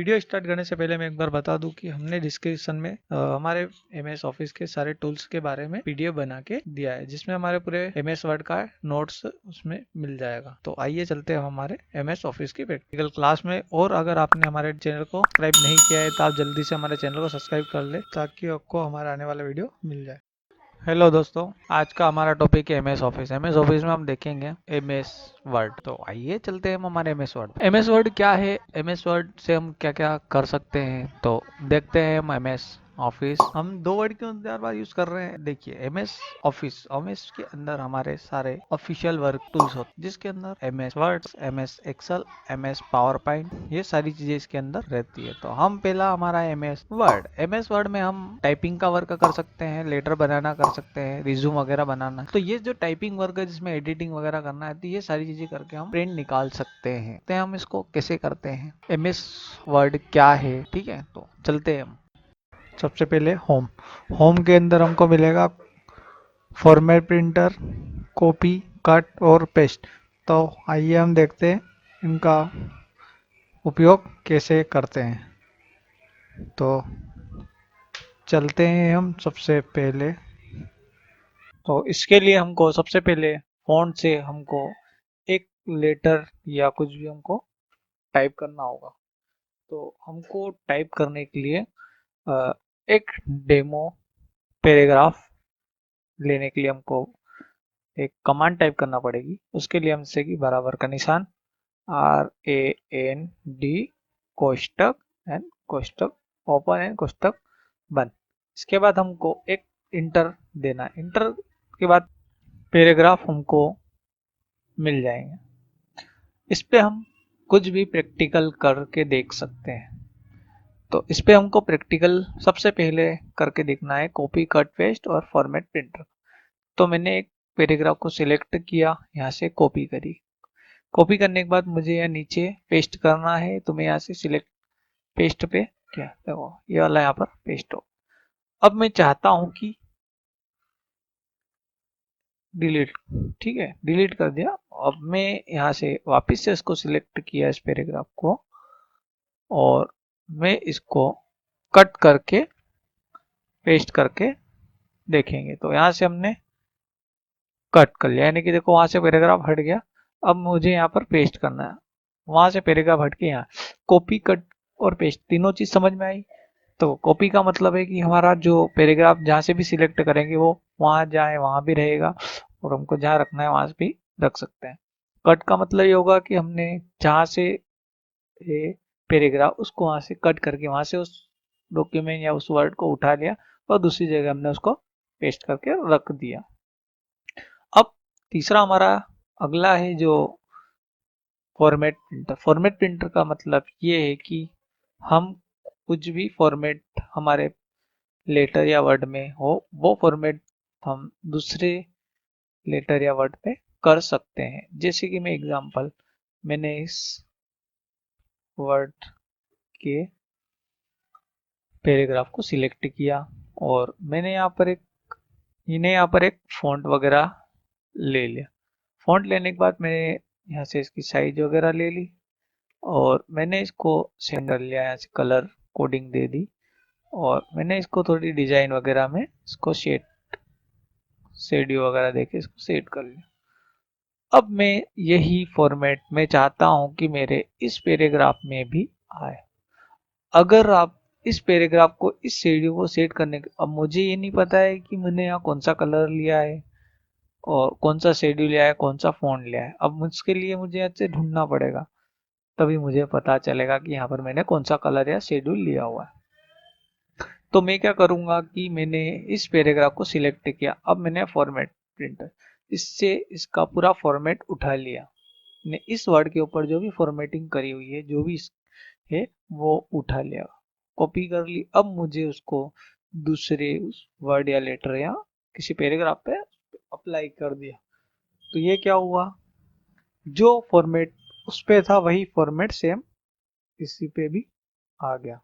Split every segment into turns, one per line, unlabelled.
Video start करने से पहले मैं एक बार बता दूं कि हमने डिस्क्रिप्शन में हमारे MS ऑफिस के सारे टूल्स के बारे में PDF बना के दिया है, जिसमें हमारे पूरे MS वर्ड का नोट्स उसमें मिल जाएगा। तो आइए चलते हैं हमारे MS ऑफिस की प्रैक्टिकल क्लास में। और अगर आपने हमारे चैनल को सब्सक्राइब नहीं किया है तो आप जल्दी से हमारे चैनल को सब्सक्राइब कर ले, ताकि आपको हमारा आने वाला वीडियो मिल जाए। हेलो दोस्तों, आज का हमारा टॉपिक है MS ऑफिस। MS ऑफिस में हम देखेंगे MS वर्ड। तो आइए चलते हैं हम हमारे MS वर्ड। MS वर्ड क्या है, MS वर्ड से हम क्या क्या कर सकते हैं, तो देखते हैं हम MS ऑफिस। हम दो वर्ड क्यों 4 बार यूज कर रहे हैं, देखिए MS ऑफिस, MS के अंदर हमारे सारे ऑफिशियल वर्क टूल्स होते हैं, जिसके अंदर MS Word, MS Excel, MS PowerPoint, ये सारी चीजें इसके अंदर रहती है। तो हम पहला हमारा MS वर्ड। MS वर्ड में हम टाइपिंग का वर्क कर सकते हैं, लेटर बनाना कर सकते हैं, रिज्यूम वगैरह बनाना। तो ये जो टाइपिंग वर्क है जिसमें एडिटिंग वगैरह करना है, तो ये सारी चीजें करके हम प्रिंट निकाल सकते हैं। तो हम इसको कैसे करते हैं, MS वर्ड क्या है, ठीक है। तो चलते हैं हम। सबसे पहले होम। होम के अंदर हमको मिलेगा फॉर्मेट प्रिंटर, कॉपी, कट और पेस्ट। तो आइए हम देखते हैं इनका उपयोग कैसे करते हैं। तो चलते हैं हम सबसे पहले। तो इसके लिए हमको सबसे पहले फॉन्ट से हमको एक लेटर या कुछ भी हमको टाइप करना होगा। तो हमको टाइप करने के लिए एक डेमो पैराग्राफ लेने के लिए हमको एक कमांड टाइप करना पड़ेगी। उसके लिए हमसे कि बराबर का निशान, RAND, कोष्टक एंड कोष्टक ओपन एंड कोष्टक बंद। इसके बाद हमको एक इंटर देना है। इंटर के बाद पैराग्राफ हमको मिल जाएंगे। इस पे हम कुछ भी प्रैक्टिकल करके देख सकते हैं। तो इस पे हमको प्रैक्टिकल सबसे पहले करके देखना है कॉपी, कट, पेस्ट और फॉर्मेट प्रिंटर। तो मैंने एक पैराग्राफ को सिलेक्ट किया, यहाँ से कॉपी करी। कॉपी करने के बाद मुझे यहाँ नीचे पेस्ट करना है, तो मैं यहाँ से सिलेक्ट पेस्ट पे क्या, देखो ये वाला यहाँ पर पेस्ट हो। अब मैं चाहता हूँ कि डिलीट, ठीक है, डिलीट कर दिया। अब मैं यहाँ से वापस से इसको सिलेक्ट किया इस पैराग्राफ को, और मैं इसको कट करके पेस्ट करके देखेंगे। तो यहाँ से हमने कट कर लिया, यानी कि देखो वहां से पैराग्राफ हट गया। अब मुझे यहाँ पर पेस्ट करना है, वहां से पैराग्राफ हट के यहाँ। कॉपी, कट और पेस्ट तीनों चीज समझ में आई। तो कॉपी का मतलब है कि हमारा जो पैराग्राफ जहाँ से भी सिलेक्ट करेंगे वो वहां जाए, वहां भी रहेगा, और हमको जहाँ रखना है वहां से भी रख सकते हैं। कट का मतलब ये होगा कि हमने जहाँ से ये पैराग्राफ, उसको वहां से कट करके वहां से उस डॉक्यूमेंट या उस वर्ड को उठा लिया और दूसरी जगह हमने उसको पेस्ट करके रख दिया। अब तीसरा हमारा अगला है जो फॉर्मेट प्रिंटर। फॉर्मेट प्रिंटर का मतलब ये है कि हम कुछ भी फॉर्मेट हमारे लेटर या वर्ड में हो, वो फॉर्मेट हम दूसरे लेटर या वर्ड पे कर सकते हैं। जैसे कि मैं एग्जांपल, मैंने इस वर्ड के पैराग्राफ को सिलेक्ट किया और मैंने यहाँ पर एक फॉन्ट वगैरह ले लिया। फॉन्ट लेने के बाद मैंने यहाँ से इसकी साइज वगैरह ले ली, और मैंने इसको सेंड कर लिया, यहाँ से कलर कोडिंग दे दी, और मैंने इसको थोड़ी डिजाइन वगैरह में इसको शेडियो वगैरह देके इसको सेट कर लिया। अब मैं यही फॉर्मेट मैं चाहता हूं कि मेरे इस पैराग्राफ में भी आए। अगर आप इस पैराग्राफ को, इस शेडियो को सेट करने के, अब मुझे ये नहीं पता है कि मैंने यहाँ कौन सा कलर लिया है और कौन सा शेड्यूल लिया है, कौन सा फॉन्ट लिया है। अब उसके लिए मुझे यहाँ से ढूंढना पड़ेगा, तभी मुझे पता चलेगा कि यहाँ पर मैंने कौन सा कलर या शेड्यूल लिया हुआ है। तो मैं क्या करूंगा कि मैंने इस पैराग्राफ को सिलेक्ट किया। अब मैंने फॉर्मेट प्रिंटर, इससे इसका पूरा फॉर्मेट उठा लिया। मैंने इस वर्ड के ऊपर जो भी फॉर्मेटिंग करी हुई है, जो भी है, वो उठा लिया, कॉपी कर ली। अब मुझे उसको दूसरे उस वर्ड या लेटर या किसी पैराग्राफ पे अप्लाई कर दिया। तो ये क्या हुआ, जो फॉर्मेट उस पे था वही फॉर्मेट सेम इसी पे भी आ गया।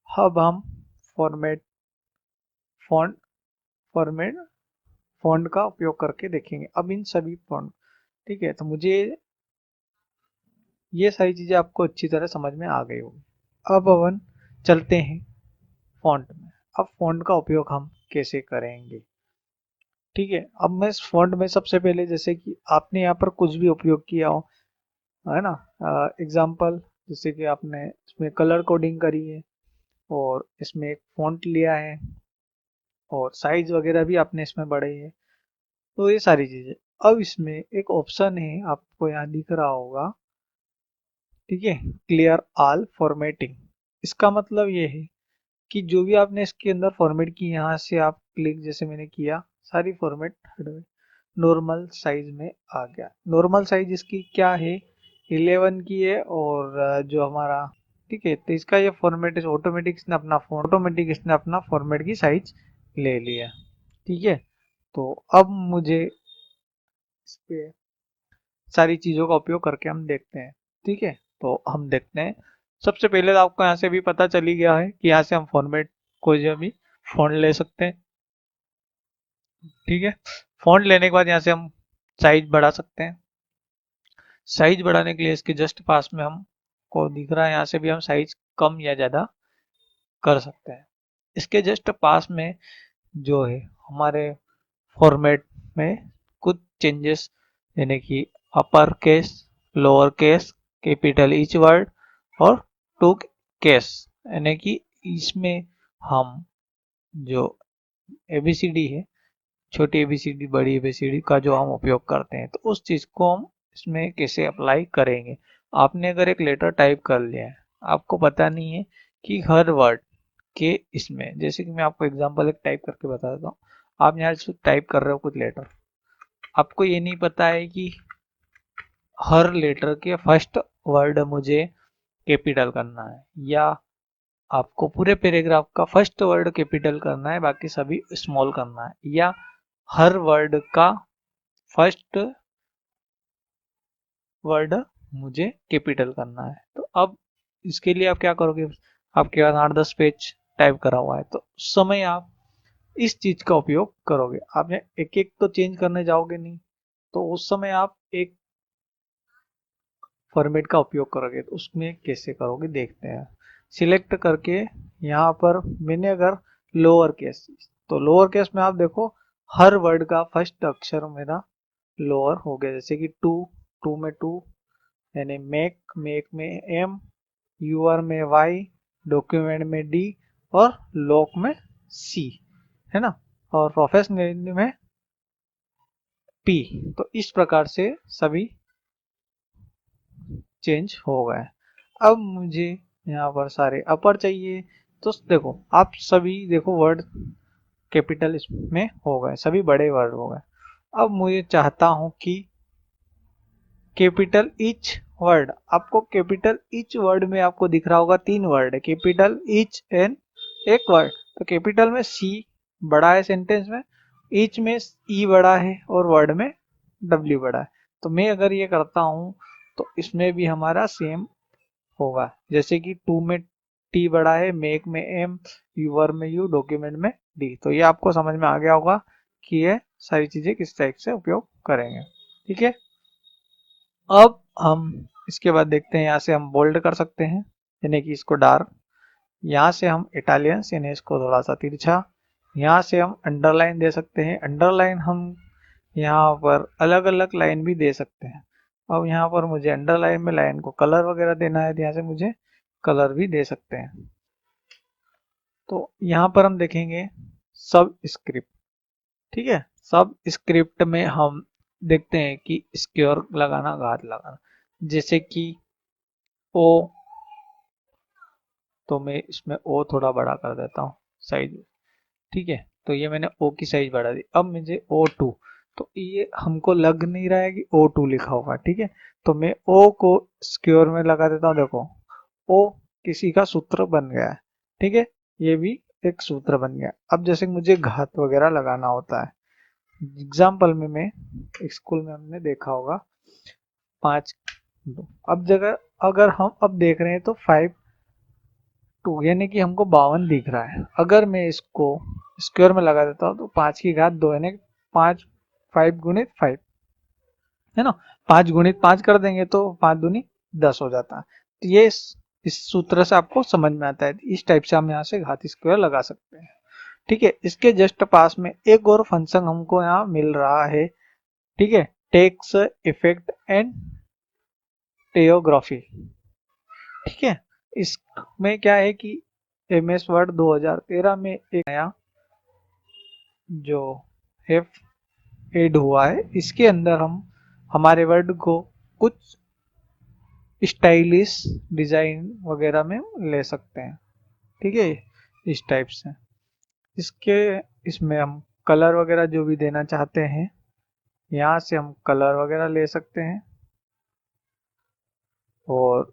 अब हम फॉर्मेट फॉन्ट फॉर्मेट फॉन्ट का उपयोग करके देखेंगे। अब इन सभी फॉन्ट, ठीक है, तो मुझे ये सारी चीजें आपको अच्छी तरह समझ में आ गई होगी। अब अपन चलते हैं फॉन्ट में। अब फॉन्ट का उपयोग हम कैसे करेंगे, ठीक है। अब मैं इस फॉन्ट में सबसे पहले, जैसे कि आपने यहाँ पर कुछ भी उपयोग किया हो, है ना, एग्जाम्पल जैसे कि आपने इसमें कलर कोडिंग करी है और इसमें एक फॉन्ट लिया है और साइज वगैरह भी आपने इसमें बढ़ाई है, तो ये सारी चीजें। अब इसमें एक ऑप्शन है, आपको यहाँ दिख रहा होगा, ठीक है, क्लियर ऑल फॉर्मेटिंग। इसका मतलब ये है कि जो भी आपने इसके अंदर फॉर्मेट की, यहाँ से आप क्लिक जैसे मैंने किया, सारी फॉर्मेट हट गई, नॉर्मल साइज में आ गया। नॉर्मल साइज इसकी क्या है, 11 की है, और जो हमारा, ठीक है, तो इसका ये फॉर्मेट इस ऑटोमेटिक इसने अपना फॉर्मेट की साइज ले लिया, ठीक है। तो अब मुझे इस पे सारी चीज़ों का उपयोग करके हम देखते हैं, ठीक है। तो हम देखते हैं, सबसे पहले तो आपको यहाँ से भी पता चली गया है कि यहाँ से हम फॉर्मेट कोई जो भी फॉन्ट ले सकते हैं, ठीक है। फॉन्ट लेने के बाद यहाँ से हम साइज बढ़ा सकते हैं। साइज बढ़ाने के लिए इसके जस्ट पास में हम को दिख रहा है, यहाँ से भी हम साइज कम या ज़्यादा कर सकते हैं। इसके जस्ट पास में जो है हमारे फॉर्मेट में कुछ चेंजेस, यानी कि upper case, lower case, capital each word और टू केस, यानी कि इसमें हम जो एबीसीडी है, छोटी एबीसीडी बड़ी एबीसीडी का जो हम उपयोग करते हैं, तो उस चीज़ को हम इसमें कैसे अप्लाई करेंगे। आपने अगर एक लेटर टाइप कर लिया है, आपको पता नहीं है कि हर वर्ड के इसमें, जैसे कि मैं आपको एग्जांपल एक टाइप करके बता देता हूँ। आप यहाँ से टाइप कर रहे हो कुछ लेटर, आपको ये नहीं पता है कि हर लेटर के फर्स्ट वर्ड मुझे कैपिटल करना है, या आपको पूरे पैराग्राफ का फर्स्ट वर्ड कैपिटल करना है, बाकी सभी स्मॉल करना है, या हर वर्ड का फर्स्ट वर्ड मुझे कैपिटल करना है। तो अब इसके लिए आप क्या करोगे, आपके पास 8-10 पेज टाइप करा हुआ है, तो उस समय आप इस चीज का उपयोग करोगे। आपने एक एक तो चेंज करने जाओगे नहीं, तो उस समय आप एक फॉर्मेट का उपयोग करोगे। तो उसमें कैसे करोगे देखते हैं। सिलेक्ट करके यहाँ पर मैंने अगर लोअर केस, तो लोअर केस में आप देखो हर वर्ड का फर्स्ट अक्षर मेरा लोअर हो गया, जैसे कि टू, टू में टू, यानी मेक, मेक में एम, यूआर में वाई, डॉक्यूमेंट में डी और लॉक में सी, है ना, और प्रोफेशनल में पी। तो इस प्रकार से सभी चेंज हो गए। अब मुझे यहाँ पर सारे अपर चाहिए, तो देखो आप सभी देखो वर्ड कैपिटल इसमें हो गए, सभी बड़े वर्ड हो गए। अब मुझे चाहता हूँ कि कैपिटल ईच वर्ड, आपको कैपिटल ईच वर्ड में आपको दिख रहा होगा 3 वर्ड है, कैपिटल ईच एन एक वर्ड, तो कैपिटल में सी बड़ा है सेंटेंस में, ईच में ई बड़ा है और वर्ड में डब्ल्यू बड़ा है। तो मैं अगर ये करता हूँ तो इसमें भी हमारा सेम होगा, जैसे कि टू में टी बड़ा है, मेक में एम, यूवर में यू, डॉक्यूमेंट में डी। तो ये आपको समझ में आ गया होगा कि ये सारी चीजें किस टाइप से उपयोग करेंगे, ठीक है। अब हम इसके बाद देखते हैं, यहाँ से हम बोल्ड कर सकते हैं, यानी कि इसको डार्क, यहाँ से हम इटालियंस यानी इसको थोड़ा सा तिरछा, यहाँ से हम अंडरलाइन दे सकते हैं। अंडरलाइन हम यहाँ पर अलग अलग लाइन भी दे सकते हैं। अब यहाँ पर मुझे अंडरलाइन में लाइन को कलर वगैरह देना है, तो यहाँ से मुझे कलर भी दे सकते हैं। तो यहाँ पर हम देखेंगे सब स्क्रिप्ट, ठीक है। सब स्क्रिप्ट में हम देखते हैं कि स्क्योर लगाना, घात लगाना, जैसे कि ओ, तो मैं इसमें ओ थोड़ा बड़ा कर देता हूँ साइज, ठीक है। तो ये मैंने ओ की साइज बढ़ा दी। अब मुझे ओ टू, तो ये हमको लग नहीं रहा है कि ओ टू लिखा होगा, ठीक है। तो मैं ओ को स्क्योर में लगा देता हूँ, देखो ओ किसी का सूत्र बन गया है, ठीक है, ये भी एक सूत्र बन गया। अब जैसे मुझे घात वगैरह लगाना होता है, एग्जाम्पल में मैं स्कूल में हमने देखा होगा 5 अब जगह अगर हम अब देख रहे हैं तो 5 2, यानी कि हमको 52 दिख रहा है। अगर मैं इसको स्क्वायर में लगा देता हूँ तो 5 की घात 2, यानी 5, 5 गुणित 5, है ना, 5 गुणित 5 कर देंगे तो 5 दूनी 10 हो जाता है। तो ये इस सूत्र से आपको समझ में आता है। इस टाइप से हम यहाँ से घात स्क्वायर लगा सकते हैं। ठीक है, इसके जस्ट पास में एक और फंक्शन हमको यहाँ मिल रहा है। ठीक है, टेक्स इफेक्ट एंड टेयोग्राफी। ठीक है, इसमें क्या है कि एमएस वर्ड 2013 में एक नया जो है ऐड हुआ है, इसके अंदर हम हमारे वर्ड को कुछ स्टाइलिश डिजाइन वगैरह में ले सकते हैं। ठीक है, इस टाइप से इसके इसमें हम कलर वगैरह जो भी देना चाहते हैं, यहाँ से हम कलर वगैरह ले सकते हैं। और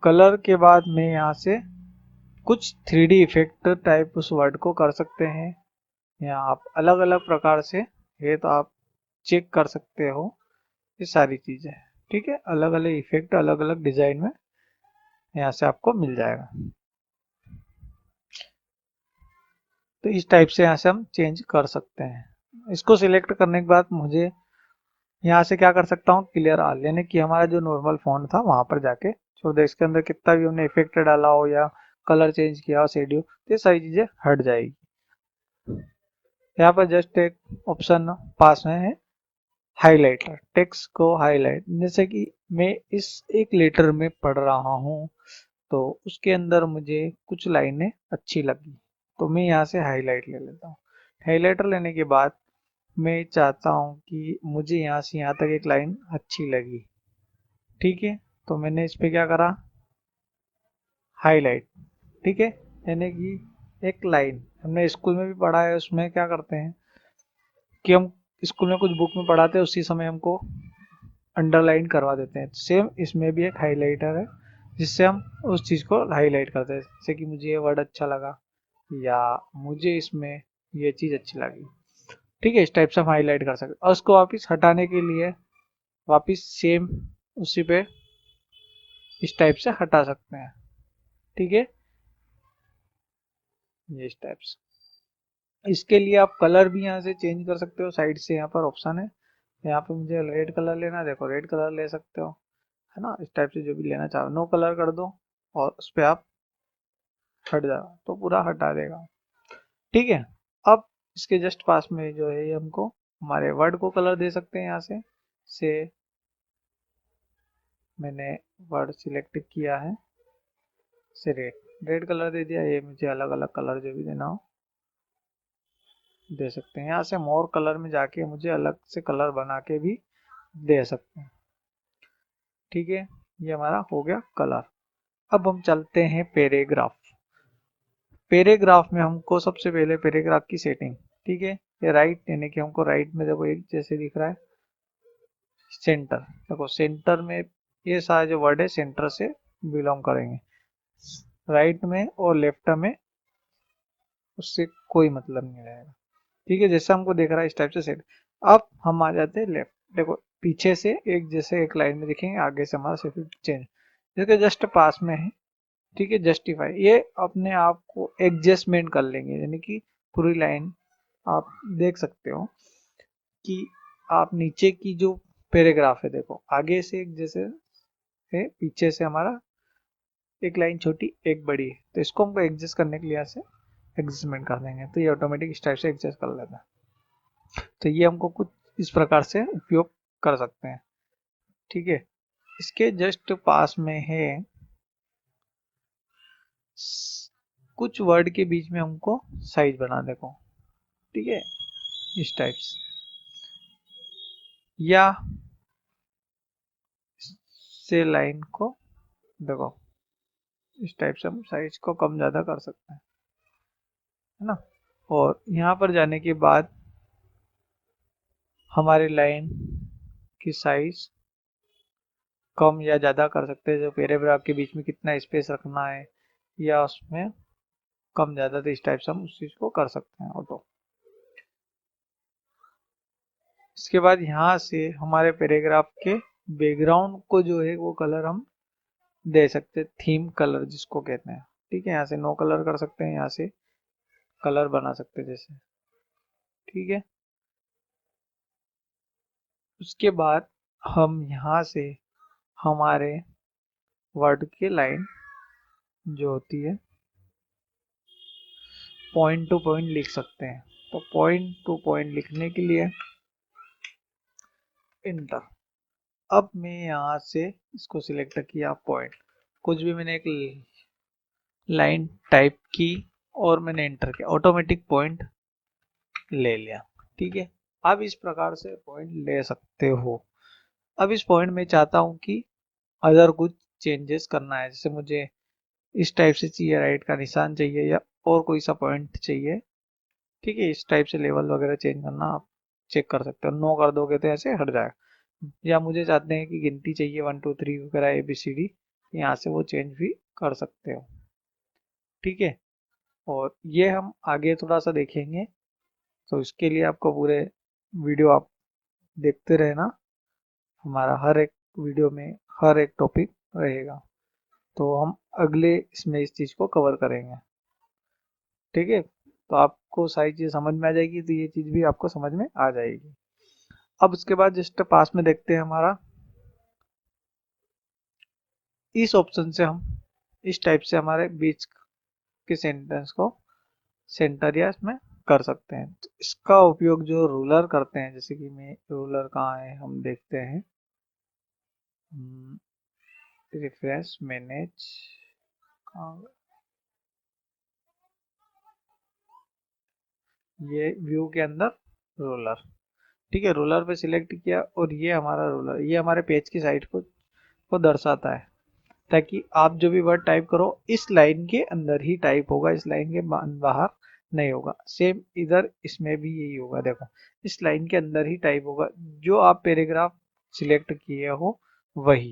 कलर के बाद में यहाँ से कुछ 3D इफेक्ट टाइप उस वर्ड को कर सकते हैं। यहाँ आप अलग अलग प्रकार से ये तो आप चेक कर सकते हो ये सारी चीजें। ठीक है, अलग अलग इफेक्ट अलग अलग डिजाइन में यहाँ से आपको मिल जाएगा। तो इस टाइप से यहाँ से हम चेंज कर सकते हैं। इसको सिलेक्ट करने के बाद मुझे यहाँ से क्या कर सकता हूँ, क्लियर ऑल, यानी कि हमारा जो नॉर्मल फॉन्ट था वहां पर जाके छोड़ दे। इसके अंदर कितना भी हमने इफेक्ट डाला हो या कलर चेंज किया हो, शेड्यूल, तो ये सारी चीजें हट जाएगी। यहाँ पर जस्ट एक ऑप्शन पास में है हाईलाइटर, टेक्स्ट को हाईलाइट। जैसे कि मैं इस एक लेटर में पढ़ रहा हूँ तो उसके अंदर मुझे कुछ लाइनें अच्छी लगी, तो मैं यहाँ से हाईलाइट ले लेता हूँ। हाईलाइटर लेने के बाद मैं चाहता हूँ कि मुझे यहाँ से यहाँ तक एक लाइन अच्छी लगी। ठीक है, तो मैंने इस पे क्या करा, हाईलाइट। ठीक है, यानी कि एक लाइन हमने स्कूल में भी पढ़ा है, उसमें क्या करते हैं कि हम स्कूल में कुछ बुक में पढ़ाते हैं, उसी समय हमको अंडरलाइन करवा देते हैं। सेम इसमें भी एक हाईलाइटर है जिससे हम उस चीज़ को हाईलाइट करते हैं। जैसे कि मुझे ये वर्ड अच्छा लगा या मुझे इसमें ये चीज़ अच्छी लगी। ठीक है, इस टाइप से हम हाईलाइट कर सकते हैं। और उसको वापस हटाने के लिए वापस सेम उसी पे इस टाइप से हटा सकते हैं। ठीक है, ये इस टाइप से। इसके लिए आप कलर भी यहाँ से चेंज कर सकते हो, साइड से यहाँ पर ऑप्शन है। यहाँ पे मुझे रेड कलर लेना है, देखो रेड कलर ले सकते हो, है ना। इस टाइप से जो भी लेना चाहो, नो कलर कर दो और उस पर आप हट जाओ तो पूरा हटा देगा। ठीक है, अब इसके जस्ट पास में जो है ये हमको हमारे वर्ड को कलर दे सकते हैं। यहाँ से मैंने वर्ड सिलेक्ट किया है, से रेड रेड कलर दे दिया। ये मुझे अलग अलग कलर जो भी देना हो दे सकते हैं। यहाँ से मोर कलर में जाके मुझे अलग से कलर बना के भी दे सकते हैं। ठीक है, ये हमारा हो गया कलर। अब हम चलते हैं पैराग्राफ। पैराग्राफ में हमको सबसे पहले पैराग्राफ की सेटिंग। ठीक है, ये राइट, यानी कि हमको राइट में देखो एक जैसे दिख रहा है। सेंटर, देखो सेंटर में ये सारे जो वर्ड है सेंटर से बिलोंग करेंगे। राइट में और लेफ्ट में उससे कोई मतलब नहीं रहेगा। ठीक है, जैसा हमको देख रहा है इस टाइप से सेट। अब हम आ जाते हैं लेफ्ट, देखो पीछे से एक जैसे एक लाइन में दिखेंगे, आगे से हमारा सिर्फ चेंज, जैसे जस्ट पास में है। ठीक है, जस्टिफाई, ये अपने आप को एडजस्टमेंट कर लेंगे, यानी कि पूरी लाइन आप देख सकते हो कि आप नीचे की जो पैराग्राफ है, देखो आगे से एक जैसे है, पीछे से हमारा एक लाइन छोटी एक बड़ी है, तो इसको हमको एडजस्ट करने के लिए यहाँ से एडजस्टमेंट कर देंगे, तो ये ऑटोमेटिक इस टाइप से एडजस्ट कर लेता है। तो ये हमको कुछ इस प्रकार से उपयोग कर सकते हैं। ठीक है, इसके जस्ट पास में है कुछ वर्ड के बीच में हमको साइज बना, देखो। ठीक है, इस टाइप से, या से लाइन को देखो इस टाइप से हम साइज को कम ज्यादा कर सकते हैं, है ना। और यहाँ पर जाने के बाद हमारी लाइन की साइज कम या ज्यादा कर सकते हैं, जो पैराग्राफ के बीच में कितना स्पेस रखना है या उसमें कम ज्यादा, तो इस टाइप से हम उस चीज को कर सकते हैं ऑटो। इसके बाद यहाँ से हमारे पैराग्राफ के बैकग्राउंड को जो है वो कलर हम दे सकते हैं, थीम कलर जिसको कहते हैं। ठीक है, यहाँ से नो कलर कर सकते हैं, यहाँ से कलर बना सकते हैं जैसे। ठीक है, उसके बाद हम यहाँ से हमारे वर्ड की लाइन जो होती है पॉइंट टू पॉइंट लिख सकते हैं। तो पॉइंट टू पॉइंट लिखने के लिए इंटर। अब मैं यहाँ से इसको सिलेक्ट किया पॉइंट, कुछ भी मैंने एक लाइन टाइप की और मैंने एंटर किया, ऑटोमेटिक पॉइंट ले लिया। ठीक है, आप इस प्रकार से पॉइंट ले सकते हो। अब इस पॉइंट में चाहता हूँ कि अदर कुछ चेंजेस करना है, जैसे मुझे इस टाइप से चाहिए, राइट का निशान चाहिए या और कोई सा पॉइंट चाहिए। ठीक है, इस टाइप से लेवल वगैरह चेंज करना आप चेक कर सकते हो। नो कर दोगे तो ऐसे हट जाएगा। या मुझे चाहते हैं कि गिनती चाहिए 1 2 3 वगैरह ABCD, यहाँ से वो चेंज भी कर सकते हो। ठीक है, और ये हम आगे थोड़ा सा देखेंगे, तो इसके लिए आपको पूरे वीडियो आप देखते रहना। हमारा हर एक वीडियो में हर एक टॉपिक रहेगा, तो हम अगले इसमें इस चीज़ को कवर करेंगे। ठीक है, तो आपको सारी चीज़ समझ में आ जाएगी, तो ये चीज़ भी आपको समझ में आ जाएगी। अब उसके बाद जस्ट पास में देखते हैं हमारा, इस ऑप्शन से हम इस टाइप से हमारे बीच के सेंटेंस को सेंटर या इसमें कर सकते हैं। तो इसका उपयोग जो रूलर करते हैं, जैसे कि मैं रूलर कहाँ है हम देखते हैं, रिफ्रेश मैनेज, ये व्यू के अंदर रूलर। ठीक है, रूलर पे सिलेक्ट किया और ये हमारा रूलर, ये हमारे पेज की साइड को दर्शाता है, ताकि आप जो भी वर्ड टाइप करो इस लाइन के अंदर ही टाइप होगा, इस लाइन के बाहर नहीं होगा। सेम इधर इसमें भी यही होगा, देखो इस लाइन के अंदर ही टाइप होगा, जो आप पैराग्राफ सिलेक्ट किए हो वही।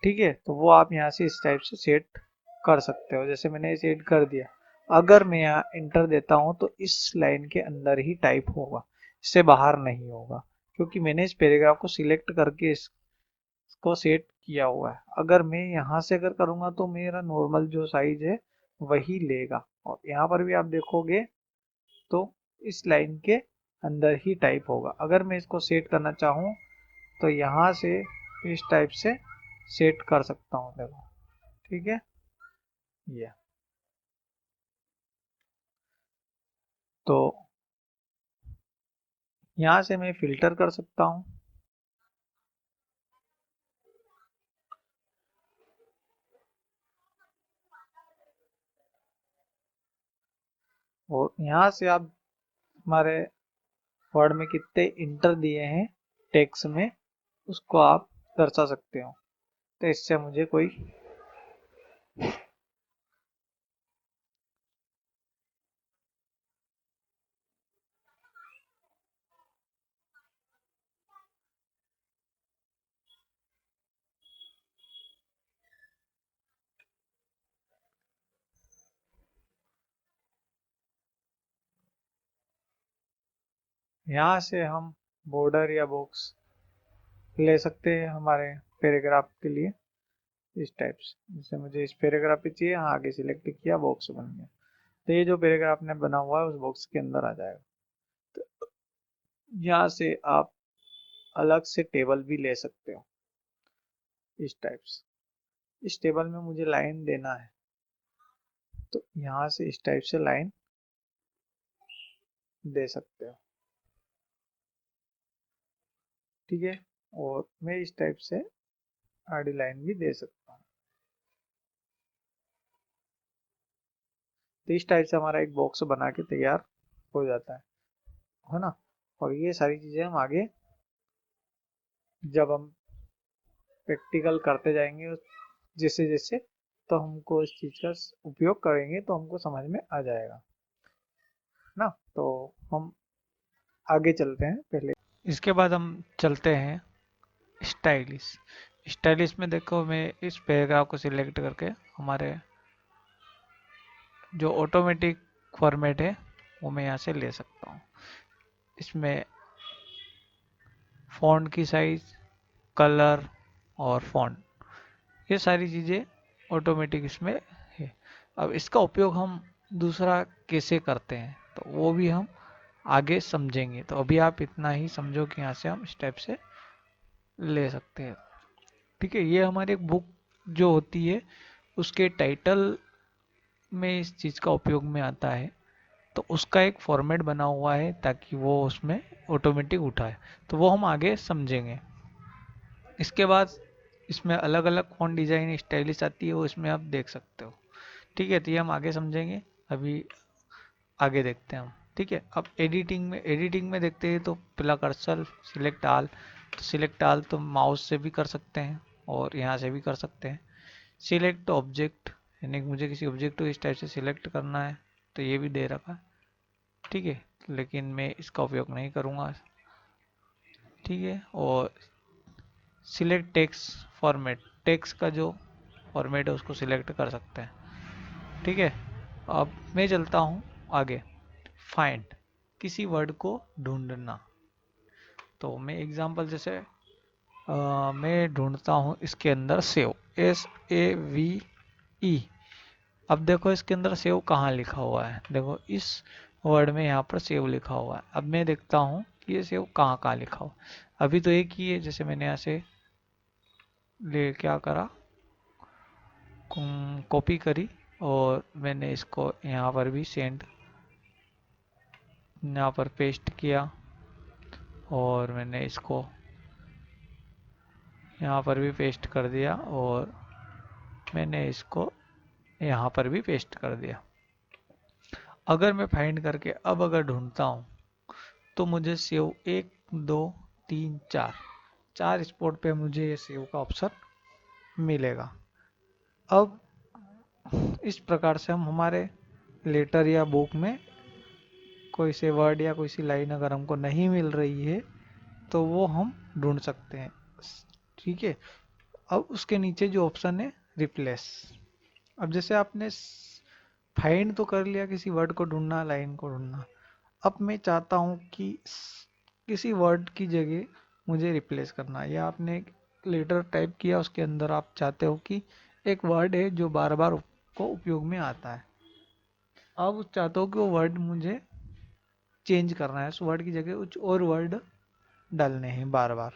ठीक है, तो वो आप यहाँ से इस टाइप से सेट कर सकते हो, जैसे मैंने सेट कर दिया। अगर मैं यहाँ इंटर देता हूँ तो इस लाइन के अंदर ही टाइप होगा, इससे बाहर नहीं होगा, क्योंकि मैंने इस पैराग्राफ को सिलेक्ट करके इसको सेट किया हुआ है। अगर मैं यहाँ से अगर करूँगा तो मेरा नॉर्मल जो साइज है वही लेगा, और यहाँ पर भी आप देखोगे तो इस लाइन के अंदर ही टाइप होगा। अगर मैं इसको सेट करना चाहूँ तो यहाँ से इस टाइप से सेट कर सकता हूँ, देखो। ठीक है, ये तो यहाँ से मैं फिल्टर कर सकता हूँ, और यहाँ से आप हमारे वर्ड में कितने इंटर दिए हैं टेक्स्ट में उसको आप दर्शा सकते हो। तो इससे मुझे कोई यहाँ से हम बॉर्डर या बॉक्स ले सकते हैं हमारे पैराग्राफ के लिए, इस टाइप से। जैसे मुझे इस पैराग्राफ पे चाहिए, हाँ आगे सिलेक्ट किया, बॉक्स बन गया। तो ये जो पैराग्राफ ने बना हुआ है उस बॉक्स के अंदर आ जाएगा। तो यहाँ से आप अलग से टेबल भी ले सकते हो, इस टाइप से। इस टेबल में मुझे लाइन देना है, तो यहाँ से इस टाइप से लाइन दे सकते हो। ठीक है, और मैं इस टाइप से आडी लाइन भी दे सकता हूँ। तो इस टाइप से हमारा एक बॉक्स बना के तैयार हो जाता है ना। और ये सारी चीज़ें हम आगे जब हम प्रैक्टिकल करते जाएंगे जैसे जैसे, तो हमको इस चीज़ का उपयोग करेंगे तो हमको समझ में आ जाएगा ना। तो हम आगे चलते हैं पहले, इसके बाद हम चलते हैं स्टाइलिश। स्टाइलिश में देखो, मैं इस पैराग्राफ को सिलेक्ट करके हमारे जो ऑटोमेटिक फॉर्मेट है वो मैं यहाँ से ले सकता हूँ। इसमें फ़ॉन्ट की साइज, कलर और फ़ॉन्ट, ये सारी चीज़ें ऑटोमेटिक इसमें है। अब इसका उपयोग हम दूसरा कैसे करते हैं तो वो भी हम आगे समझेंगे। तो अभी आप इतना ही समझो कि यहाँ से हम स्टेप से ले सकते हैं। ठीक है, ये हमारी बुक जो होती है उसके टाइटल में इस चीज़ का उपयोग में आता है, तो उसका एक फॉर्मेट बना हुआ है ताकि वो उसमें ऑटोमेटिक उठाए। तो वो हम आगे समझेंगे। इसके बाद इसमें अलग अलग फॉन्ट डिज़ाइन स्टाइलिश आती है, वो इसमें आप देख सकते हो। ठीक है, तो ये हम आगे समझेंगे। अभी आगे देखते हैं हम। ठीक है, अब एडिटिंग में देखते हैं तो पहला कर्सर सिलेक्ट आल। तो सिलेक्ट आल तो माउस से भी कर सकते हैं और यहाँ से भी कर सकते हैं। सिलेक्ट ऑब्जेक्ट, यानी कि मुझे किसी ऑब्जेक्ट को इस टाइप से सिलेक्ट करना है, तो ये भी दे रखा है। ठीक है, लेकिन मैं इसका उपयोग नहीं करूँगा। ठीक है, और सिलेक्ट टेक्स्ट फॉर्मेट, टेक्स्ट का जो फॉर्मेट है उसको सिलेक्ट कर सकते हैं। ठीक है, अब मैं चलता हूँ आगे। फाइंड, किसी वर्ड को ढूंढना। तो मैं एग्जांपल जैसे मैं ढूंढता हूँ इसके अंदर सेव, SAVE। अब देखो इसके अंदर सेव कहाँ लिखा हुआ है, देखो इस वर्ड में यहाँ पर सेव लिखा हुआ है। अब मैं देखता हूँ कि ये सेव कहाँ कहाँ लिखा हुआ है। अभी तो एक ही है, जैसे मैंने यहाँ से ले क्या करा, कॉपी करी और मैंने इसको यहाँ पर भी सेंड, यहाँ पर पेस्ट किया और मैंने इसको यहाँ पर भी पेस्ट कर दिया और मैंने इसको यहाँ पर भी पेस्ट कर दिया। अगर मैं फाइंड करके अब अगर ढूंढता हूँ तो मुझे सेव 1 2 3 4 4 स्पॉट पे मुझे ये सेव का ऑप्शन मिलेगा। अब इस प्रकार से हम हमारे लेटर या बुक में कोई से वर्ड या कोई सी लाइन अगर हमको नहीं मिल रही है तो वो हम ढूंढ सकते हैं। ठीक है, अब उसके नीचे जो ऑप्शन है रिप्लेस। अब जैसे आपने फाइंड तो कर लिया, किसी वर्ड को ढूंढना, लाइन को ढूंढना। अब मैं चाहता हूँ कि किसी वर्ड की जगह मुझे रिप्लेस करना है, या आपने एक लेटर टाइप किया, उसके अंदर आप चाहते हो कि एक वर्ड है जो बार बार को उपयोग में आता है। अब चाहते हो कि वो वर्ड मुझे चेंज करना है, उस वर्ड की जगह कुछ और वर्ड डालने हैं बार बार।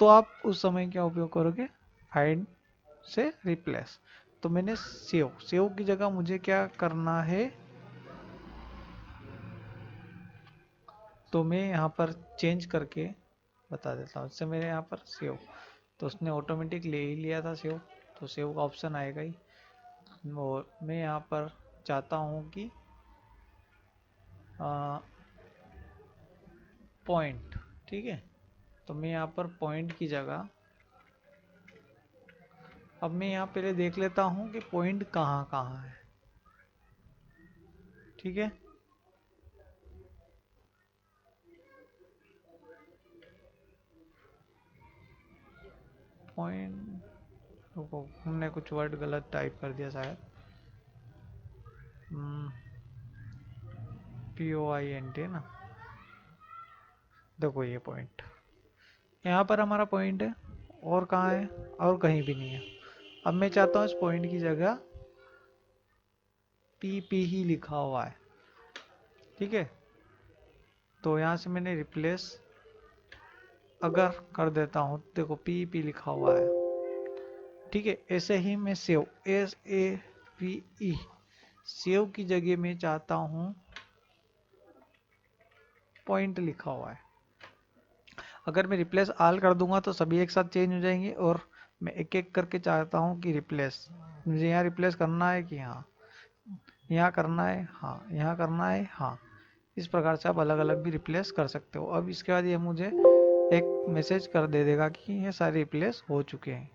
तो आप उस समय क्या उपयोग करोगे, फाइंड से रिप्लेस। तो मैंने सेव की जगह मुझे क्या करना है, तो मैं यहाँ पर चेंज करके बता देता हूँ। इससे मेरे यहाँ पर सेव, तो उसने ऑटोमेटिक ले ही लिया था सेव, तो सेव का ऑप्शन आएगा ही। और मैं यहाँ पर चाहता हूँ कि पॉइंट, ठीक है, तो मैं यहाँ पर पॉइंट की जगह, अब मैं यहाँ पहले देख लेता हूँ कि पॉइंट कहाँ कहाँ है। ठीक है, पॉइंट, रुको हमने कुछ वर्ड गलत टाइप कर दिया शायद। POINT है ना, देखो ये पॉइंट यहाँ पर हमारा पॉइंट है, और कहाँ है, और कहीं भी नहीं है। अब मैं चाहता हूँ इस पॉइंट की जगह PP ही लिखा हुआ है। ठीक है, तो यहाँ से मैंने रिप्लेस अगर कर देता हूँ, देखो PP लिखा हुआ है। ठीक है, ऐसे ही मैं सेव, SAVE, सेव की जगह मैं चाहता हूँ पॉइंट लिखा हुआ है। अगर मैं रिप्लेस आल कर दूंगा तो सभी एक साथ चेंज हो जाएंगे, और मैं एक एक करके चाहता हूँ कि रिप्लेस, मुझे यहाँ रिप्लेस करना है कि हाँ, यहाँ करना है, हाँ यहाँ करना है, हाँ। इस प्रकार से आप अलग अलग भी रिप्लेस कर सकते हो। अब इसके बाद ये मुझे एक मैसेज कर दे देगा कि ये सारे रिप्लेस हो चुके हैं।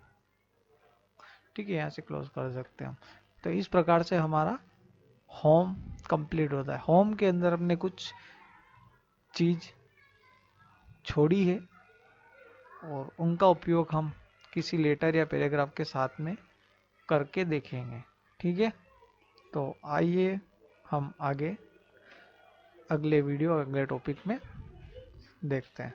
ठीक है, यहाँ से क्लोज कर सकते हैं हम। तो इस प्रकार से हमारा होम कंप्लीट होता है। होम के अंदर हमने कुछ चीज छोड़ी है और उनका उपयोग हम किसी लेटर या पैराग्राफ के साथ में करके देखेंगे। ठीक है, तो आइए हम आगे अगले वीडियो अगले टॉपिक में देखते हैं।